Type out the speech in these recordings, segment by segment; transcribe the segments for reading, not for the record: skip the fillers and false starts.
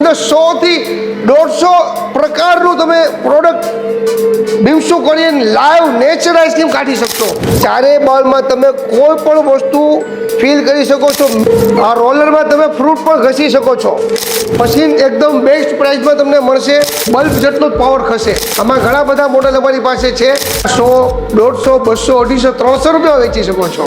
અંદર 100 થી 150 પ્રકારનું તમે પ્રોડક્ટ બિમસુ કોરિયન લાઈવ નેચર આઈસ્ક્રીમ કાઢી શકશો। ચારે બોલમાં તમે કોઈ પણ વસ્તુ ફીલ કરી શકો છો। આ રોલરમાં તમે ફ્રૂટ પણ ઘસી શકો છો। મશીન એકદમ બેસ્ટ પ્રાઇસમાં તમને મળશે। બલ્બ જેટલો જ પાવર ખસે। આમાં ઘણા બધા મોડેલ અમારી પાસે છે। 100, 150, 200, 250, 300 રૂપિયા વેચી શકો છો।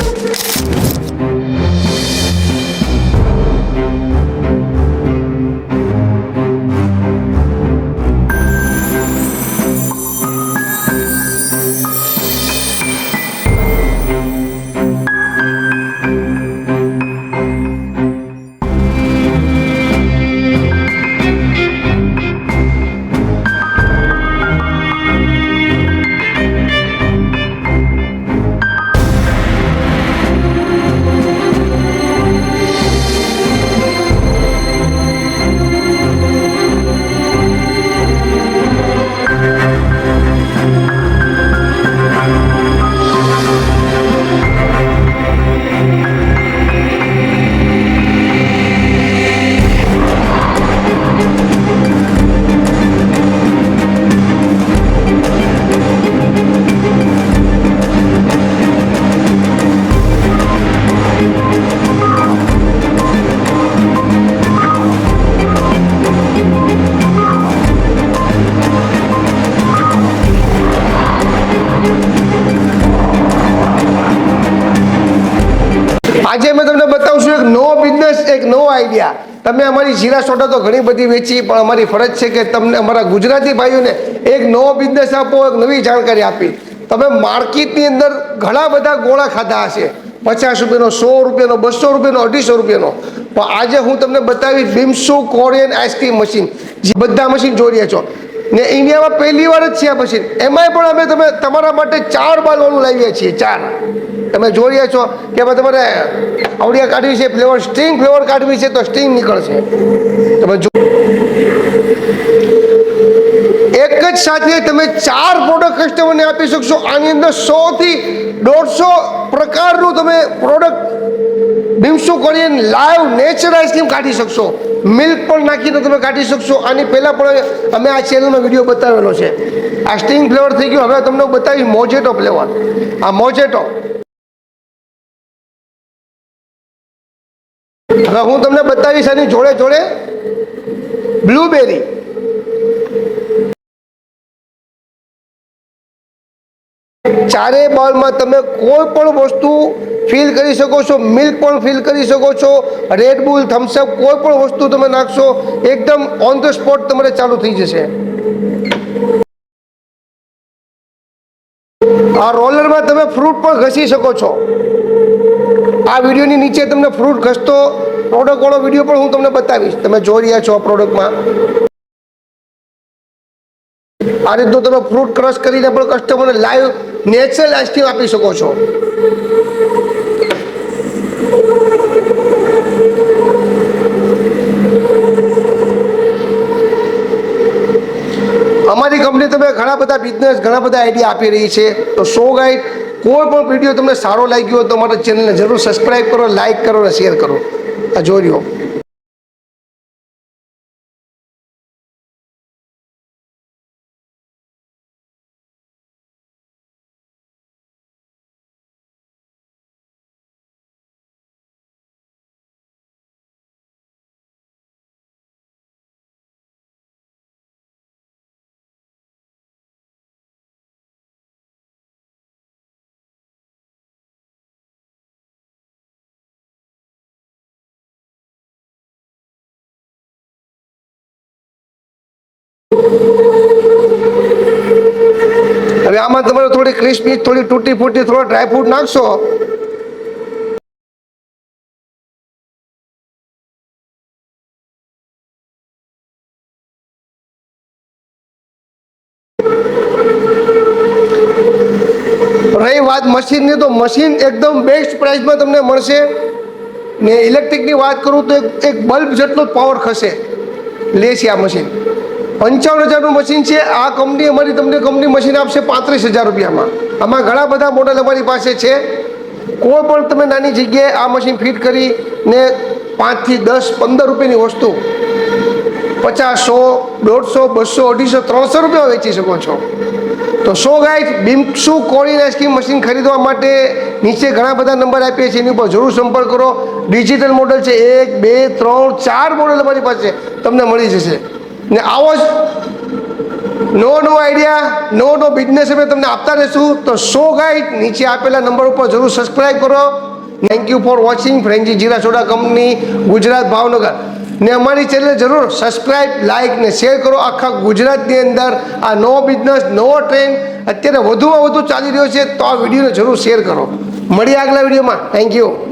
આજે मैं તમને બતાવશું એક નવો બિઝનેસ, એક નવો આઈડિયા। તમે અમારી જીરા સોડા તો ઘણી બધી વેચી, પણ અમારી ફરજ છે કે તમને અમારા ગુજરાતી ભાઈઓને એક નવો બિઝનેસ આપો, એક નવી જાણકારી આપી। તમે માર્કેટની અંદર ઘણા બધા ગોળા ખાધા હશે, 50 રૂપિયાનો, 100 રૂપિયાનો, 200 રૂપિયાનો, 250 રૂપિયાનો, પણ આજે હું તમને બતાવીશ બિમસુ કોરિયન આઈસ્ક્રીમ મશીન। જે બધા મશીન જોઈ રહ્યા છો ને ઇન્ડિયામાં પહેલી વાર જ છે આ મશીન। એમાંય પણ અમે તમે તમારા માટે 4 બાલવાળું લાવીએ છીએ। 4 તમે જોઈ રહ્યા છો કે તમારે આવડિયા કાઢવી છે, ફ્લેવર સ્ટ્રિંગ ફ્લેવર કાઢવી છે તો સ્ટ્રિંગ નીકળશે। તમે જો એક જ સાથે તમે 4 પ્રોડક્ટ કસ્ટમરને આપી શકશો। આની અંદર 100 થી 150 પ્રકારનું તમે પ્રોડક્ટ બિમસુ કોરિયન લાઈવ નેચર આઈસ્ક્રીમ કાઢી શકશો। મિલ્ક પણ નાખીને તમે કાઢી શકશો। આની પહેલાં પણ અમે આ ચેનલમાં વિડીયો બતાવેલો છે। આ સ્ટ્રિંગ ફ્લેવર થઈ ગયો। હવે તમને બતાવીશ મોજેટો ફ્લેવર। આ મોજેટો, હવે હું તમને બતાવીશ આની જોડે જોડે બ્લુબેરી। ચારે બોલમાં તમે કોઈ પણ વસ્તુ ફીલ કરી શકો છો। મિલ્ક પણ ફીલ કરી શકો છો। રેડ બુલ, થમ્સઅપ, કોઈ પણ વસ્તુ તમે નાખશો એકદમ ઓન ધ સ્પોટ તમારે ચાલુ થઈ જશે। આ રોલરમાં તમે ફ્રૂટ પણ ઘસી શકો છો। આ વિડીયોની નીચે તમને ફ્રૂટ ઘસતો પ્રોડક્ટ વાળો વિડીયો પણ હું તમને બતાવીશ। તમે જોઈ રહ્યા છો આ પ્રોડક્ટમાં આ રીતનું તમે ફ્રૂટ ક્રશ કરીને પણ કસ્ટમરને લાઈવ નેચરલ આઈસ્ક્રીમ આપી શકો છો। અમારી કંપની તમે ઘણા બધા બિઝનેસ, ઘણા બધા આઈડિયા આપી રહી છે। તો સો ગાઈડ કોઈ પણ વિડીયો તમને સારો લાગ્યો હોય તો અમારા ચેનલને જરૂર સબસ્ક્રાઈબ કરો, લાઈક કરો અને શેર કરો। આ જોઈ લો। હવે આમાં તમારે થોડી ક્રિસ્પી, થોડી તૂટી ફૂટી, થોડા ડ્રાયફ્રૂટ નાખશો રહી વાત મશીનની, તો મશીન એકદમ બેસ્ટ પ્રાઇસમાં તમને મળશે। ને ઇલેક્ટ્રિકની વાત કરું તો એક બલ્બ જેટલો જ પાવર ખસે લે છે આ મશીન। 55,000નું મશીન છે। આ કંપની અમારી તમને કંપની મશીન આપશે 35,000 રૂપિયામાં। આમાં ઘણા બધા મોડેલ અમારી પાસે છે। કોઈ પણ તમે નાની જગ્યાએ આ મશીન ફિટ કરીને 5 થી 10, 15 રૂપિયાની વસ્તુ 50, 100, 150, 250, 300 રૂપિયા વેચી શકો છો. તો સો ગાઈડ બિમસુ કોળીન આઈસ્ક્રીમ મશીન ખરીદવા માટે નીચે ઘણા બધા નંબર આપીએ છીએ, એની ઉપર જરૂર સંપર્ક કરો. ડિજિટલ મોડલ છે, 1, 2, 3, 4 મોડલ અમારી પાસે તમને મળી જશે. ને આવો જ નો આઈડિયા નો બિઝનેસ અમે તમને આપતા રહીશું. તો સો ગાઈડ નીચે આપેલા નંબર ઉપર જરૂર સબસ્ક્રાઈબ કરો. Thank you for watching Frenchy જીરા સોડા કંપની, ગુજરાત, ભાવનગર. ને અમારી ચેનલ જરૂર સબસ્ક્રાઈબ, લાઇક ને શેર કરો. આખા ગુજરાતની અંદર આ નવો બિઝનેસ, નવો ટ્રેન્ડ અત્યારે વધુમાં વધુ ચાલી રહ્યો છે, તો આ વિડીયોને જરૂર શેર કરો. મળીએ આગલા વિડીયોમાં. Thank you.